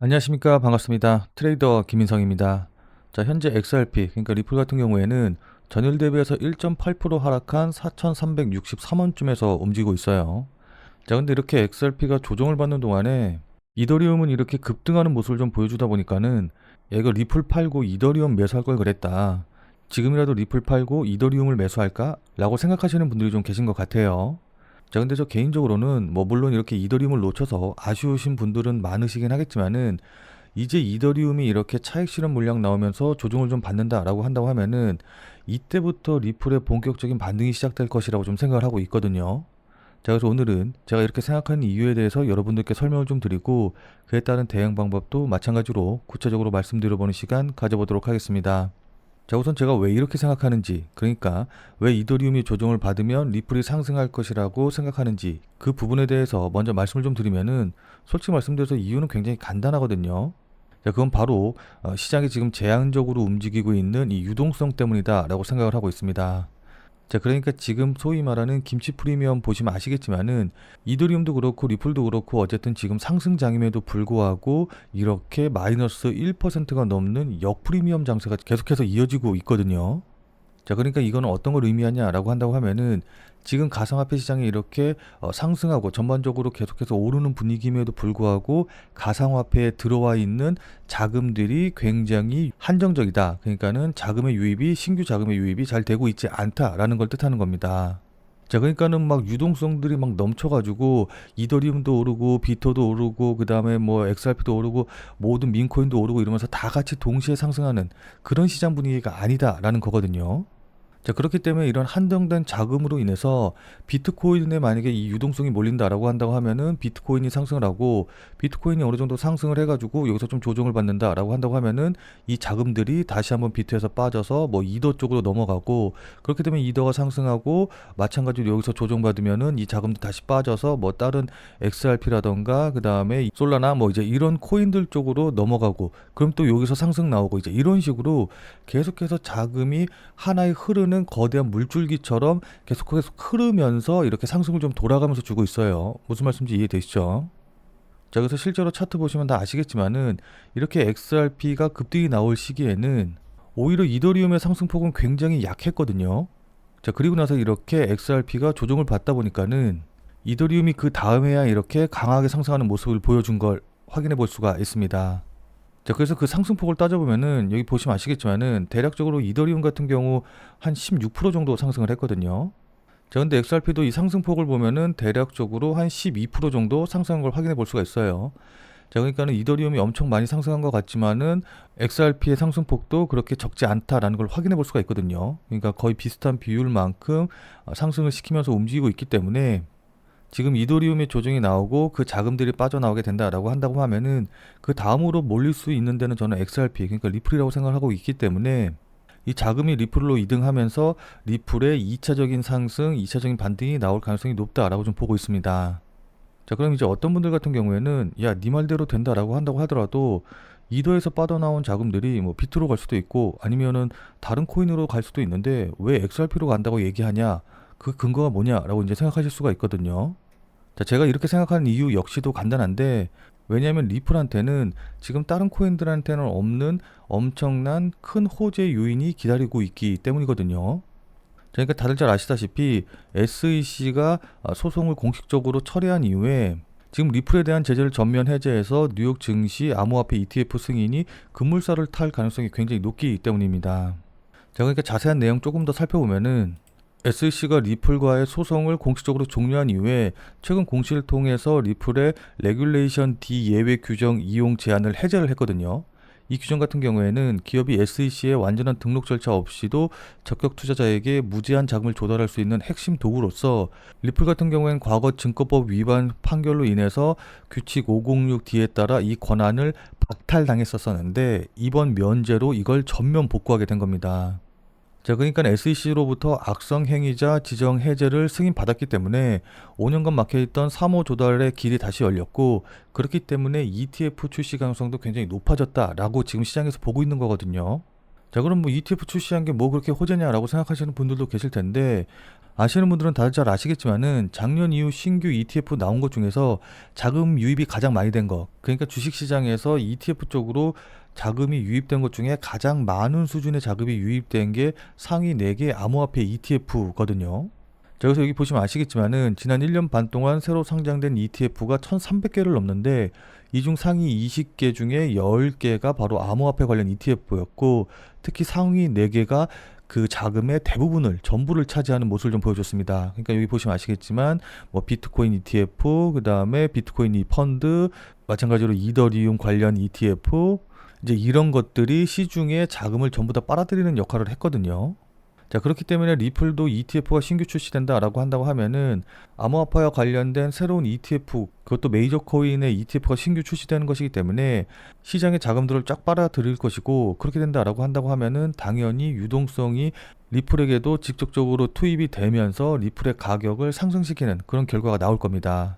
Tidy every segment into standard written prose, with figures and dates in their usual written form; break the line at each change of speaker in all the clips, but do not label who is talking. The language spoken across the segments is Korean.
안녕하십니까. 반갑습니다. 트레이더 김인성입니다. 자, 현재 XRP, 그러니까 리플 같은 경우에는 전일 대비해서 1.8% 하락한 4,363원쯤에서 움직이고 있어요. 자, 근데 이렇게 XRP가 조정을 받는 동안에 이더리움은 이렇게 급등하는 모습을 좀 보여주다 보니까는 야, 이거 리플 팔고 이더리움 매수할 걸 그랬다. 지금이라도 리플 팔고 이더리움을 매수할까? 라고 생각하시는 분들이 좀 계신 것 같아요. 자, 근데 저 개인적으로는 뭐 물론 이렇게 이더리움을 놓쳐서 아쉬우신 분들은 많으시긴 하겠지만은 이제 이더리움이 이렇게 차익 실현 물량 나오면서 조정을 좀 받는다라고 한다고 하면은 이때부터 리플의 본격적인 반등이 시작될 것이라고 좀 생각을 하고 있거든요. 자, 그래서 오늘은 제가 이렇게 생각하는 이유에 대해서 여러분들께 설명을 좀 드리고 그에 따른 대응 방법도 마찬가지로 구체적으로 말씀드려보는 시간 가져보도록 하겠습니다. 자, 우선 제가 왜 이렇게 생각하는지, 그러니까 왜 이더리움이 조정을 받으면 리플이 상승할 것이라고 생각하는지 그 부분에 대해서 먼저 말씀을 좀 드리면은 솔직히 말씀드려서 이유는 굉장히 간단하거든요. 자, 그건 바로 시장이 지금 제한적으로 움직이고 있는 이 유동성 때문이다라고 생각을 하고 있습니다. 자, 그러니까 지금 소위 말하는 김치 프리미엄 보시면 아시겠지만은 이더리움도 그렇고 리플도 그렇고 어쨌든 지금 상승장임에도 불구하고 이렇게 마이너스 1%가 넘는 역프리미엄 장세가 계속해서 이어지고 있거든요. 자, 그러니까 이거는 어떤 걸 의미하냐라고 한다고 하면은 지금 가상화폐 시장이 이렇게 상승하고 전반적으로 계속해서 오르는 분위기임에도 불구하고 가상화폐에 들어와 있는 자금들이 굉장히 한정적이다. 그러니까는 자금의 유입이 신규 자금의 유입이 잘 되고 있지 않다라는 걸 뜻하는 겁니다. 자, 그러니까는 막 유동성들이 막 넘쳐가지고 이더리움도 오르고 비터도 오르고 그 다음에 뭐 XRP도 오르고 모든 민코인도 오르고 이러면서 다 같이 동시에 상승하는 그런 시장 분위기가 아니다라는 거거든요. 자, 그렇기 때문에 이런 한정된 자금으로 인해서 비트코인에 만약에 이 유동성이 몰린다라고 한다고 하면은 비트코인이 상승을 하고 비트코인이 어느 정도 상승을 해가지고 여기서 좀 조정을 받는다라고 한다고 하면은 이 자금들이 다시 한번 비트에서 빠져서 뭐 이더 쪽으로 넘어가고 그렇게 되면 이더가 상승하고 마찬가지로 여기서 조정받으면은 이 자금도 다시 빠져서 뭐 다른 XRP라던가 그 다음에 솔라나 뭐 이제 이런 코인들 쪽으로 넘어가고 그럼 또 여기서 상승 나오고 이제 이런 식으로 계속해서 자금이 하나의 흐르는 거대한 물줄기처럼 계속 흐르면서 이렇게 상승을 좀 돌아가면서 주고 있어요. 무슨 말씀인지 이해되시죠? 자, 그래서 실제로 차트 보시면 다 아시겠지만은 이렇게 XRP가 급등이 나올 시기에는 오히려 이더리움의 상승폭은 굉장히 약했거든요. 자, 그리고 나서 이렇게 XRP가 조정을 받다 보니까는 이더리움이 그 다음에야 이렇게 강하게 상승하는 모습을 보여준 걸 확인해 볼 수가 있습니다. 자, 그래서 그 상승폭을 따져보면은 여기 보시면 아시겠지만은 대략적으로 이더리움 같은 경우 한 16% 정도 상승을 했거든요. 자, 근데 XRP도 이 상승폭을 보면은 대략적으로 한 12% 정도 상승한 걸 확인해 볼 수가 있어요. 자, 그러니까는 이더리움이 엄청 많이 상승한 것 같지만은 XRP의 상승폭도 그렇게 적지 않다라는 걸 확인해 볼 수가 있거든요. 그러니까 거의 비슷한 비율만큼 상승을 시키면서 움직이고 있기 때문에 지금 이더리움의 조정이 나오고 그 자금들이 빠져나오게 된다라고 한다고 하면은 그 다음으로 몰릴 수 있는 데는 저는 XRP, 그러니까 리플이라고 생각을 하고 있기 때문에 이 자금이 리플로 이등하면서 리플의 2차적인 상승, 2차적인 반등이 나올 가능성이 높다라고 좀 보고 있습니다. 자, 그럼 이제 어떤 분들 같은 경우에는 야, 네 말대로 된다라고 한다고 하더라도 이더에서 빠져나온 자금들이 뭐 비트로 갈 수도 있고 아니면은 다른 코인으로 갈 수도 있는데 왜 XRP로 간다고 얘기하냐? 그 근거가 뭐냐라고 이제 생각하실 수가 있거든요. 자, 제가 이렇게 생각하는 이유 역시도 간단한데 왜냐하면 리플한테는 지금 다른 코인들한테는 없는 엄청난 큰 호재 요인이 기다리고 있기 때문이거든요. 그러니까 다들 잘 아시다시피 SEC가 소송을 공식적으로 철회한 이후에 지금 리플에 대한 제재를 전면 해제해서 뉴욕 증시 암호화폐 ETF 승인이 급물살을 탈 가능성이 굉장히 높기 때문입니다. 자, 그러니까 자세한 내용 조금 더 살펴보면은 SEC가 리플과의 소송을 공식적으로 종료한 이후에 최근 공시를 통해서 리플의 레귤레이션 D 예외 규정 이용 제한을 해제를 했거든요. 이 규정 같은 경우에는 기업이 SEC의 완전한 등록 절차 없이도 적격 투자자에게 무제한 자금을 조달할 수 있는 핵심 도구로서 리플 같은 경우에는 과거 증권법 위반 판결로 인해서 규칙 506D에 따라 이 권한을 박탈당했었는데 이번 면제로 이걸 전면 복구하게 된 겁니다. 자, 그러니까 SEC로부터 악성 행위자 지정 해제를 승인받았기 때문에 5년간 막혀있던 사모 조달의 길이 다시 열렸고 그렇기 때문에 ETF 출시 가능성도 굉장히 높아졌다라고 지금 시장에서 보고 있는 거거든요. 자, 그럼 뭐 ETF 출시한 게 뭐 그렇게 호재냐라고 생각하시는 분들도 계실 텐데 아시는 분들은 다들 잘 아시겠지만은 작년 이후 신규 ETF 나온 것 중에서 자금 유입이 가장 많이 된 거, 그러니까 주식시장에서 ETF 쪽으로 자금이 유입된 것 중에 가장 많은 수준의 자금이 유입된 게 상위 4개 암호화폐 ETF거든요. 자, 그래서 여기 보시면 아시겠지만은 지난 1년 반 동안 새로 상장된 ETF가 1,300개를 넘는데 이 중 상위 20개 중에 10개가 바로 암호화폐 관련 ETF였고, 특히 상위 4개가 그 자금의 대부분을 전부를 차지하는 모습을 좀 보여줬습니다. 그러니까 여기 보시면 아시겠지만 뭐 비트코인 ETF, 그 다음에 비트코인 펀드, 마찬가지로 이더리움 관련 ETF, 이제 이런 것들이 시중에 자금을 전부 다 빨아들이는 역할을 했거든요. 자, 그렇기 때문에 리플도 ETF가 신규 출시된다라고 한다고 하면은 암호화폐와 관련된 새로운 ETF, 그것도 메이저 코인의 ETF가 신규 출시되는 것이기 때문에 시장의 자금들을 쫙 빨아들일 것이고, 그렇게 된다라고 한다고 하면은 당연히 유동성이 리플에게도 직접적으로 투입이 되면서 리플의 가격을 상승시키는 그런 결과가 나올 겁니다.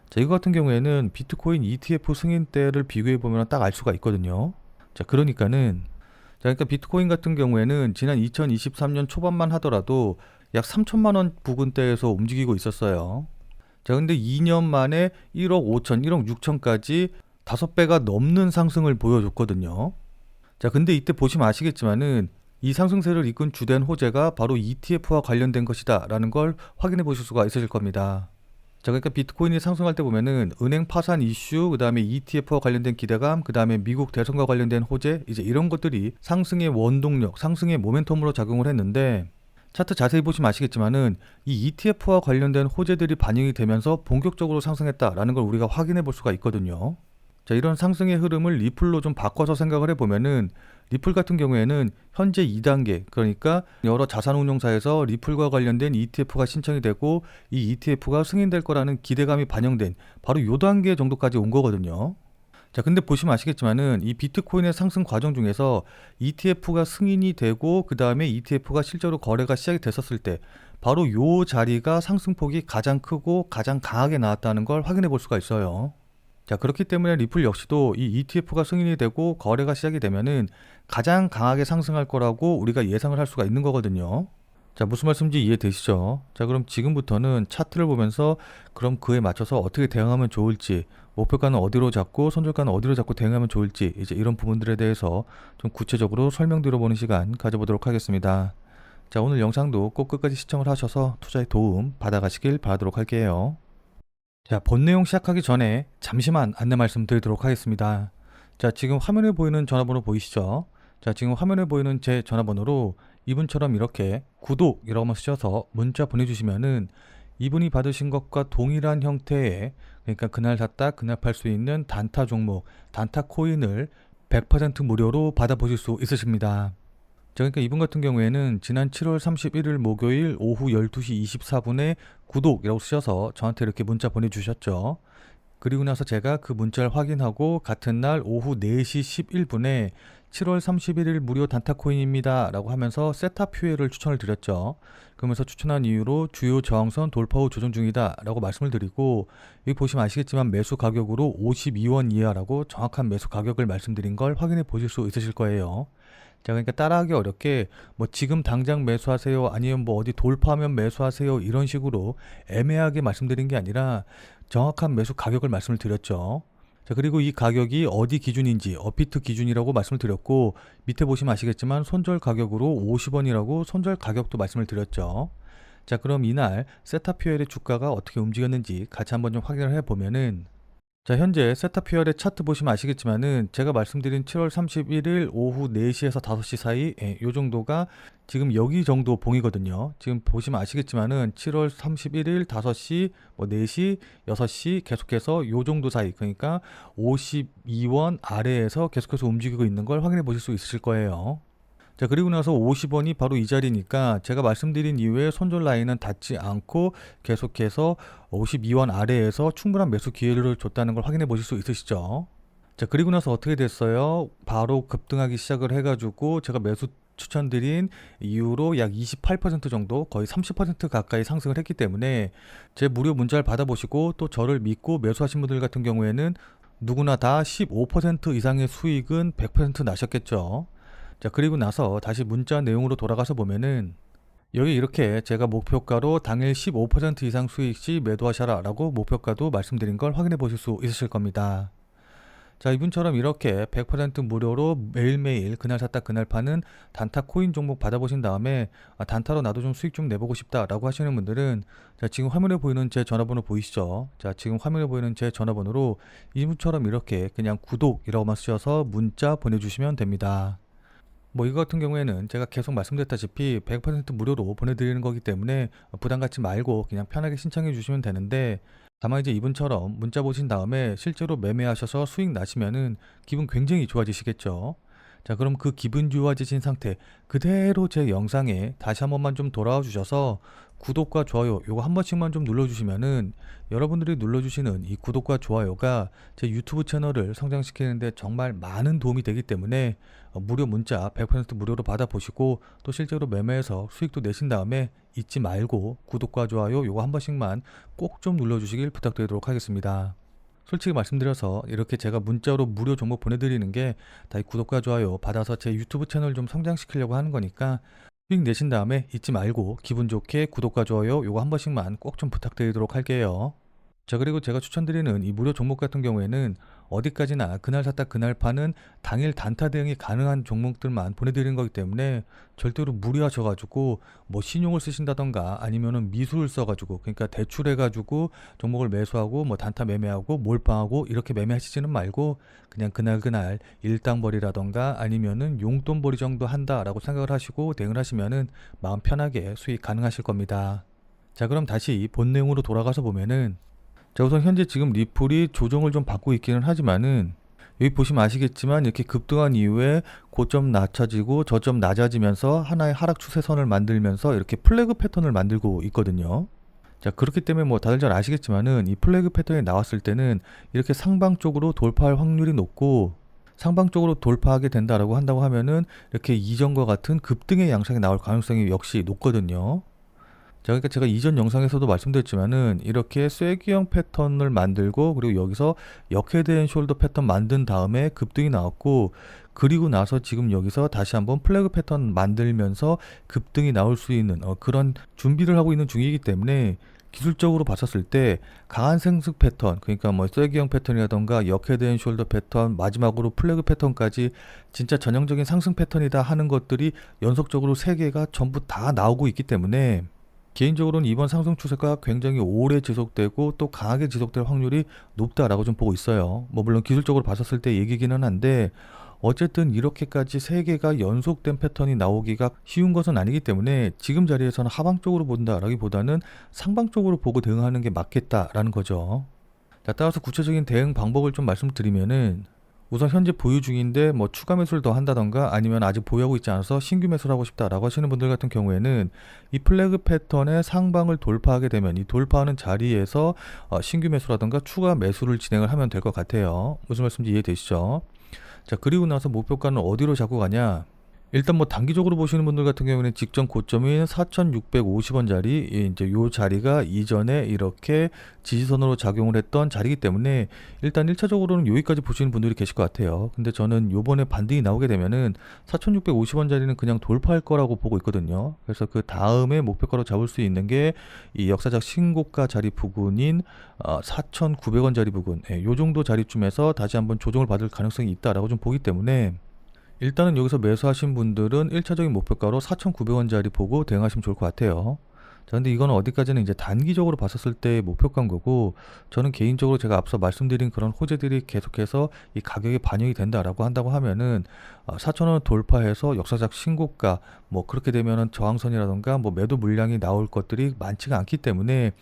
자, 이거 같은 경우에는 비트코인 ETF 승인 때를 비교해 보면 딱 알 수가 있거든요. 자, 그러니까 비트코인 같은 경우에는 지난 2023년 초반만 하더라도 약 3천만 원 부근대에서 움직이고 있었어요. 자, 근데 2년 만에 1억 5천, 1억 6천까지 5배가 넘는 상승을 보여줬거든요. 자, 근데 이때 보시면 아시겠지만은 이 상승세를 이끈 주된 호재가 바로 ETF와 관련된 것이다 라는 걸 확인해 보실 수가 있으실 겁니다. 자, 그러니까 비트코인이 상승할 때 보면은 은행 파산 이슈, 그 다음에 ETF와 관련된 기대감, 그 다음에 미국 대선과 관련된 호재, 이제 이런 것들이 상승의 원동력, 상승의 모멘텀으로 작용을 했는데, 차트 자세히 보시면 아시겠지만은 이 ETF와 관련된 호재들이 반영이 되면서 본격적으로 상승했다라는 걸 우리가 확인해 볼 수가 있거든요. 자, 이런 상승의 흐름을 리플로 좀 바꿔서 생각을 해보면은 리플 같은 경우에는 현재 2단계, 그러니까 여러 자산운용사에서 리플과 관련된 ETF가 신청이 되고 이 ETF가 승인될 거라는 기대감이 반영된 바로 요 단계 정도까지 온 거거든요. 자, 근데 보시면 아시겠지만은 이 비트코인의 상승 과정 중에서 ETF가 승인이 되고 그 다음에 ETF가 실제로 거래가 시작이 됐었을 때 바로 요 자리가 상승폭이 가장 크고 가장 강하게 나왔다는 걸 확인해 볼 수가 있어요. 자, 그렇기 때문에 리플 역시도 이 ETF가 승인이 되고 거래가 시작이 되면은 가장 강하게 상승할 거라고 우리가 예상을 할 수가 있는 거거든요. 자, 무슨 말씀인지 이해되시죠? 자, 그럼 지금부터는 차트를 보면서 그럼 그에 맞춰서 어떻게 대응하면 좋을지, 목표가는 어디로 잡고 손절가는 어디로 잡고 대응하면 좋을지, 이제 이런 부분들에 대해서 좀 구체적으로 설명드려보는 시간 가져보도록 하겠습니다. 자, 오늘 영상도 꼭 끝까지 시청을 하셔서 투자에 도움 받아가시길 바라도록 할게요. 자, 본 내용 시작하기 전에 잠시만 안내 말씀드리도록 하겠습니다. 자, 지금 화면에 보이는 전화번호 보이시죠? 자, 지금 화면에 보이는 제 전화번호로 이분처럼 이렇게 구독이라고만 쓰셔서 문자 보내주시면은 이분이 받으신 것과 동일한 형태의, 그러니까 그날 샀다 그날 팔 수 있는 단타 종목, 단타 코인을 100% 무료로 받아보실 수 있으십니다. 자, 그러니까 이분 같은 경우에는 지난 7월 31일 목요일 오후 12시 24분에 구독이라고 쓰셔서 저한테 이렇게 문자 보내주셨죠. 그리고 나서 제가 그 문자를 확인하고 같은 날 오후 4시 11분에 7월 31일 무료 단타코인입니다 라고 하면서 세탑 퓨에를 추천을 드렸죠. 그러면서 추천한 이유로 주요 저항선 돌파 후 조정 중이다 라고 말씀을 드리고, 여기 보시면 아시겠지만 매수 가격으로 52원 이하라고 정확한 매수 가격을 말씀드린 걸 확인해 보실 수 있으실 거예요. 자, 그러니까 따라하기 어렵게 뭐 지금 당장 매수하세요, 아니면 뭐 어디 돌파하면 매수하세요, 이런 식으로 애매하게 말씀드린 게 아니라 정확한 매수 가격을 말씀을 드렸죠. 자, 그리고 이 가격이 어디 기준인지 업비트 기준이라고 말씀을 드렸고, 밑에 보시면 아시겠지만 손절 가격으로 50원이라고 손절 가격도 말씀을 드렸죠. 자, 그럼 이날 세타퓨엘의 주가가 어떻게 움직였는지 같이 한번 좀 확인을 해보면은, 자, 현재 세타퓨얼의 차트 보시면 아시겠지만은 제가 말씀드린 7월 31일 오후 4시에서 5시 사이, 요 정도가 지금 여기 정도 봉이거든요. 지금 보시면 아시겠지만은 7월 31일 5시, 뭐 4시, 6시 계속해서 요 정도 사이, 그러니까 52원 아래에서 계속해서 움직이고 있는 걸 확인해 보실 수 있으실 거예요. 자, 그리고 나서 50원이 바로 이 자리니까 제가 말씀드린 이후에 손절 라인은 닿지 않고 계속해서 52원 아래에서 충분한 매수 기회를 줬다는 걸 확인해 보실 수 있으시죠. 자, 그리고 나서 어떻게 됐어요? 바로 급등하기 시작을 해가지고 제가 매수 추천드린 이후로 약 28% 정도, 거의 30% 가까이 상승을 했기 때문에 제 무료 문자를 받아보시고 또 저를 믿고 매수하신 분들 같은 경우에는 누구나 다 15% 이상의 수익은 100% 나셨겠죠. 자, 그리고 나서 다시 문자 내용으로 돌아가서 보면은 여기 이렇게 제가 목표가로 당일 15% 이상 수익 시 매도하셔라 라고 목표가도 말씀드린 걸 확인해 보실 수 있으실 겁니다. 자, 이분처럼 이렇게 100% 무료로 매일매일 그날 샀다 그날 파는 단타 코인 종목 받아보신 다음에 단타로 나도 좀 수익 좀 내보고 싶다 라고 하시는 분들은, 자, 지금 화면에 보이는 제 전화번호 보이시죠? 자, 지금 화면에 보이는 제 전화번호로 이분처럼 이렇게 그냥 구독이라고만 쓰셔서 문자 보내주시면 됩니다. 뭐 이거 같은 경우에는 제가 계속 말씀드렸다시피 100% 무료로 보내드리는 거기 때문에 부담 갖지 말고 그냥 편하게 신청해 주시면 되는데, 다만 이제 이분처럼 문자 보신 다음에 실제로 매매하셔서 수익 나시면은 기분 굉장히 좋아지시겠죠. 자, 그럼 그 기분 좋아지신 상태 그대로 제 영상에 다시 한 번만 좀 돌아와 주셔서 구독과 좋아요 요거 한 번씩만 좀 눌러주시면은, 여러분들이 눌러주시는 이 구독과 좋아요가 제 유튜브 채널을 성장시키는데 정말 많은 도움이 되기 때문에 무료 문자 100% 무료로 받아보시고 또 실제로 매매해서 수익도 내신 다음에 잊지 말고 구독과 좋아요 요거 한 번씩만 꼭 좀 눌러주시길 부탁드리도록 하겠습니다. 솔직히 말씀드려서 이렇게 제가 문자로 무료 정보 보내드리는 게 다 이 구독과 좋아요 받아서 제 유튜브 채널 좀 성장시키려고 하는 거니까, 수익 내신 다음에 잊지 말고 기분 좋게 구독과 좋아요 요거 한 번씩만 꼭 좀 부탁드리도록 할게요. 자, 그리고 제가 추천드리는 이 무료 종목 같은 경우에는 어디까지나 그날 샀다 그날 파는 당일 단타 대응이 가능한 종목들만 보내드리는 거기 때문에 절대로 무리하셔가지고 뭐 신용을 쓰신다던가 아니면은 미수를 써가지고, 그러니까 대출해가지고 종목을 매수하고 뭐 단타 매매하고 몰빵하고 이렇게 매매하시지는 말고 그냥 그날 일당벌이라던가 아니면은 용돈벌이 정도 한다라고 생각을 하시고 대응을 하시면은 마음 편하게 수익 가능하실 겁니다. 자, 그럼 다시 본 내용으로 돌아가서 보면은, 자, 우선 현재 지금 리플이 조정을 좀 받고 있기는 하지만은 여기 보시면 아시겠지만 이렇게 급등한 이후에 고점 낮춰지고 저점 낮아지면서 하나의 하락 추세선을 만들면서 이렇게 플래그 패턴을 만들고 있거든요. 자, 그렇기 때문에 뭐 다들 잘 아시겠지만은 이 플래그 패턴이 나왔을 때는 이렇게 상방 쪽으로 돌파할 확률이 높고, 상방 쪽으로 돌파하게 된다라고 한다고 하면은 이렇게 이전과 같은 급등의 양상이 나올 가능성이 역시 높거든요. 자, 그러니까 제가 이전 영상에서도 말씀드렸지만은 이렇게 쐐기형 패턴을 만들고 그리고 여기서 역헤드 숄더 패턴 만든 다음에 급등이 나왔고, 그리고 나서 지금 여기서 다시 한번 플래그 패턴 만들면서 급등이 나올 수 있는 그런 준비를 하고 있는 중이기 때문에, 기술적으로 봤었을 때 강한 상승 패턴, 그러니까 뭐 쐐기형 패턴이라던가 역헤드 숄더 패턴 마지막으로 플래그 패턴까지 진짜 전형적인 상승 패턴이다 하는 것들이 연속적으로 3개가 전부 다 나오고 있기 때문에 개인적으로는 이번 상승 추세가 굉장히 오래 지속되고 또 강하게 지속될 확률이 높다라고 좀 보고 있어요. 뭐 물론 기술적으로 봤었을 때 얘기기는 한데, 어쨌든 이렇게까지 3개가 연속된 패턴이 나오기가 쉬운 것은 아니기 때문에 지금 자리에서는 하방 쪽으로 본다라기보다는 상방 쪽으로 보고 대응하는 게 맞겠다라는 거죠. 자, 따라서 구체적인 대응 방법을 좀 말씀드리면은, 우선 현재 보유 중인데 뭐 추가 매수를 더 한다던가 아니면 아직 보유하고 있지 않아서 신규 매수를 하고 싶다라고 하시는 분들 같은 경우에는 이 플래그 패턴의 상방을 돌파하게 되면 이 돌파하는 자리에서 신규 매수라던가 추가 매수를 진행을 하면 될 것 같아요. 무슨 말씀인지 이해되시죠? 자, 그리고 나서 목표가는 어디로 잡고 가냐? 일단 뭐 단기적으로 보시는 분들 같은 경우에는 직전 고점인 4,650원짜리 이제 요 자리가 이전에 이렇게 지지선으로 작용을 했던 자리이기 때문에 일단 1차적으로는 여기까지 보시는 분들이 계실 것 같아요. 근데 저는 요번에 반등이 나오게 되면은 4,650원짜리는 그냥 돌파할 거라고 보고 있거든요. 그래서 그 다음에 목표가로 잡을 수 있는 게 이 역사적 신고가 자리 부근인 4,900원짜리 부근, 요 정도 자리쯤에서 다시 한번 조정을 받을 가능성이 있다라고 좀 보기 때문에, 일단은 여기서 매수하신 분들은 1차적인 목표가로 4,900원짜리 보고 대응하시면 좋을 것 같아요. 자, 근데 이거는 어디까지는 이제 단기적으로 봤었을 때 목표가인 거고, 저는 개인적으로 제가 앞서 말씀드린 그런 호재들이 계속해서 이 가격에 반영이 된다라고 한다고 하면은 4,000원 돌파해서 역사적 신고가, 뭐 그렇게 되면은 저항선이라던가 뭐 매도 물량이 나올 것들이 많지가 않기 때문에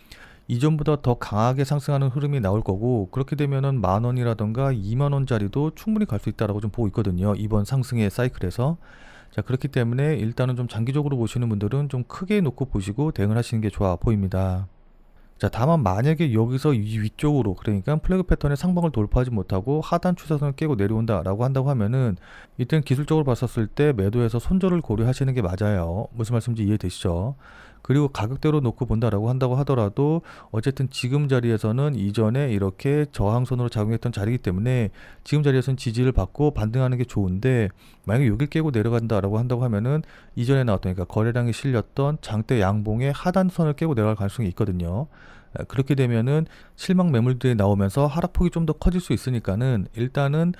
이전보다 더 강하게 상승하는 흐름이 나올 거고, 그렇게 되면은 10,000원이라던가 20,000원짜리도 충분히 갈 수 있다라고 좀 보고 있거든요, 이번 상승의 사이클에서. 자, 그렇기 때문에 일단은 좀 장기적으로 보시는 분들은 좀 크게 놓고 보시고 대응을 하시는 게 좋아 보입니다. 자, 다만 만약에 여기서 이 위쪽으로, 그러니까 플래그 패턴의 상방을 돌파하지 못하고 하단 추세선을 깨고 내려온다라고 한다고 하면은, 이때는 기술적으로 봤었을 때 매도에서 손절을 고려하시는 게 맞아요. 무슨 말씀인지 이해되시죠? 그리고 가격대로 놓고 본다라고 한다고 하더라도 어쨌든 지금 자리에서는 이전에 이렇게 저항선으로 작용했던 자리이기 때문에 지금 자리에서는 지지를 받고 반등하는 게 좋은데, 만약에 여길 깨고 내려간다라고 한다고 하면은 이전에 나왔던, 그러니까 거래량이 실렸던 장대 양봉의 하단선을 깨고 내려갈 가능성이 있거든요. 그렇게 되면은 실망 매물들이 나오면서 하락폭이 좀 더 커질 수 있으니까는 일단은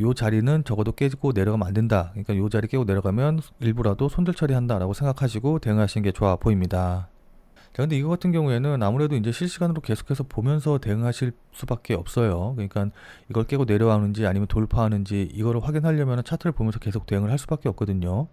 요 자리는 적어도 깨지고 내려가면 안 된다. 그러니까 요 자리 깨고 내려가면 일부라도 손절 처리한다라고 생각하시고 대응하시는 게 좋아 보입니다. 자, 근데 이거 같은 경우에는 아무래도 이제 실시간으로 계속해서 보면서 대응하실 수밖에 없어요. 그러니까 이걸 깨고 내려가는지 아니면 돌파하는지 이거를 확인하려면 차트를 보면서 계속 대응을 할 수밖에 없거든요.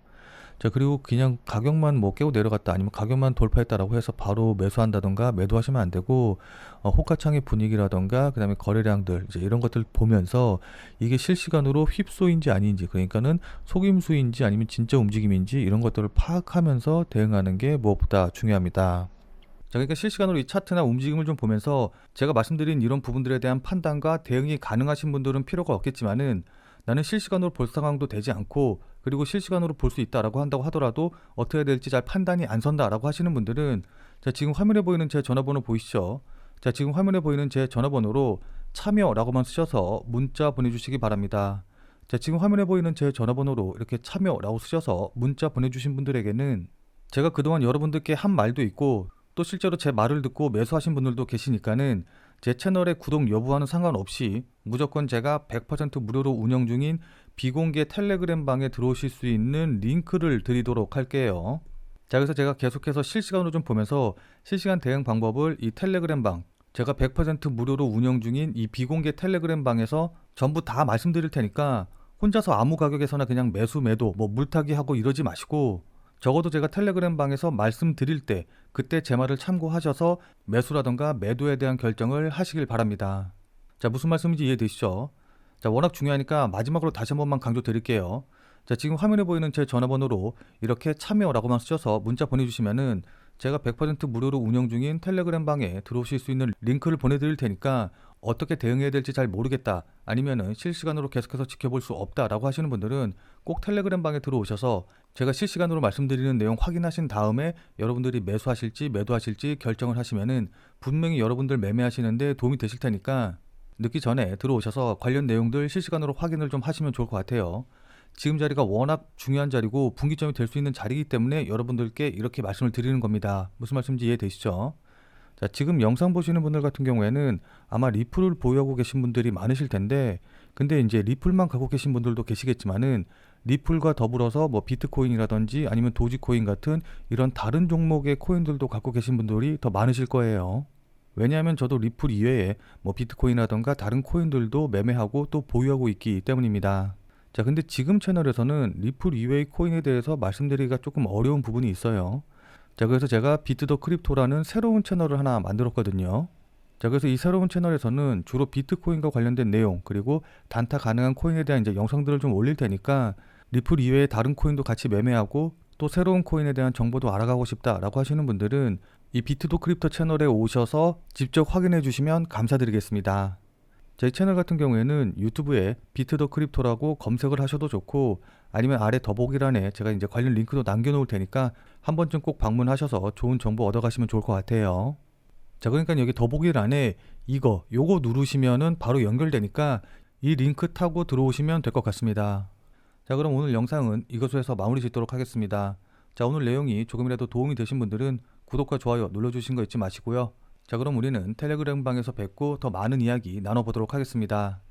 자, 그리고 그냥 가격만 뭐 깨고 내려갔다 아니면 가격만 돌파했다라고 해서 바로 매수한다던가 매도하시면 안 되고, 호가창의 분위기라던가 그다음에 거래량들 이제 이런 것들 보면서 이게 실시간으로 휩소인지 아닌지, 그러니까는 속임수인지 아니면 진짜 움직임인지 이런 것들을 파악하면서 대응하는 게 무엇보다 중요합니다. 자, 그러니까 실시간으로 이 차트나 움직임을 좀 보면서 제가 말씀드린 이런 부분들에 대한 판단과 대응이 가능하신 분들은 필요가 없겠지만은, 나는 실시간으로 볼 상황도 되지 않고 그리고 실시간으로 볼 수 있다라고 한다고 하더라도 어떻게 해야 될지 잘 판단이 안 선다라고 하시는 분들은, 자, 지금 화면에 보이는 제 전화번호 보이시죠? 자, 지금 화면에 보이는 제 전화번호로 참여라고만 쓰셔서 문자 보내주시기 바랍니다. 자, 지금 화면에 보이는 제 전화번호로 이렇게 참여라고 쓰셔서 문자 보내주신 분들에게는 제가 그동안 여러분들께 한 말도 있고 또 실제로 제 말을 듣고 매수하신 분들도 계시니까는 제 채널의 구독 여부와는 상관없이 무조건 제가 100% 무료로 운영 중인 비공개 텔레그램 방에 들어오실 수 있는 링크를 드리도록 할게요. 자, 그래서 제가 계속해서 실시간으로 좀 보면서 실시간 대응 방법을 이 텔레그램 방, 제가 100% 무료로 운영 중인 이 비공개 텔레그램 방에서 전부 다 말씀드릴 테니까 혼자서 아무 가격에서나 그냥 매수 매도 뭐 물타기 하고 이러지 마시고, 적어도 제가 텔레그램 방에서 말씀드릴 때 그때 제 말을 참고하셔서 매수라던가 매도에 대한 결정을 하시길 바랍니다. 자, 무슨 말씀인지 이해되시죠? 자, 워낙 중요하니까 마지막으로 다시 한 번만 강조 드릴게요. 자, 지금 화면에 보이는 제 전화번호로 이렇게 참여라고만 쓰셔서 문자 보내주시면은 제가 100% 무료로 운영 중인 텔레그램 방에 들어오실 수 있는 링크를 보내드릴 테니까, 어떻게 대응해야 될지 잘 모르겠다 아니면은 실시간으로 계속해서 지켜볼 수 없다라고 하시는 분들은 꼭 텔레그램 방에 들어오셔서 제가 실시간으로 말씀드리는 내용 확인하신 다음에 여러분들이 매수하실지 매도하실지 결정을 하시면은 분명히 여러분들 매매하시는데 도움이 되실 테니까 늦기 전에 들어오셔서 관련 내용들 실시간으로 확인을 좀 하시면 좋을 것 같아요. 지금 자리가 워낙 중요한 자리고 분기점이 될 수 있는 자리이기 때문에 여러분들께 이렇게 말씀을 드리는 겁니다. 무슨 말씀인지 이해되시죠? 자, 지금 영상 보시는 분들 같은 경우에는 아마 리플을 보유하고 계신 분들이 많으실 텐데, 근데 이제 리플만 갖고 계신 분들도 계시겠지만은 리플과 더불어서 뭐 비트코인이라든지 아니면 도지코인 같은 이런 다른 종목의 코인들도 갖고 계신 분들이 더 많으실 거예요. 왜냐하면 저도 리플 이외에 뭐 비트코인이라던가 다른 코인들도 매매하고 또 보유하고 있기 때문입니다. 자, 근데 지금 채널에서는 리플 이외의 코인에 대해서 말씀드리기가 조금 어려운 부분이 있어요. 자, 그래서 제가 비트 더 크립토라는 새로운 채널을 하나 만들었거든요. 자, 그래서 이 새로운 채널에서는 주로 비트코인과 관련된 내용 그리고 단타 가능한 코인에 대한 이제 영상들을 좀 올릴 테니까 리플 이외의 다른 코인도 같이 매매하고 또 새로운 코인에 대한 정보도 알아가고 싶다라고 하시는 분들은 이 비트 더 크립토 채널에 오셔서 직접 확인해 주시면 감사드리겠습니다. 제 채널 같은 경우에는 유튜브에 비트 더 크립토라고 검색을 하셔도 좋고, 아니면 아래 더보기란에 제가 이제 관련 링크도 남겨놓을 테니까 한 번쯤 꼭 방문하셔서 좋은 정보 얻어가시면 좋을 것 같아요. 자, 그러니까 여기 더보기란에 요거 누르시면은 바로 연결되니까 이 링크 타고 들어오시면 될 것 같습니다. 자, 그럼 오늘 영상은 이것으로 해서 마무리 짓도록 하겠습니다. 자, 오늘 내용이 조금이라도 도움이 되신 분들은 구독과 좋아요 눌러주신 거 잊지 마시고요. 자, 그럼 우리는 텔레그램 방에서 뵙고 더 많은 이야기 나눠보도록 하겠습니다.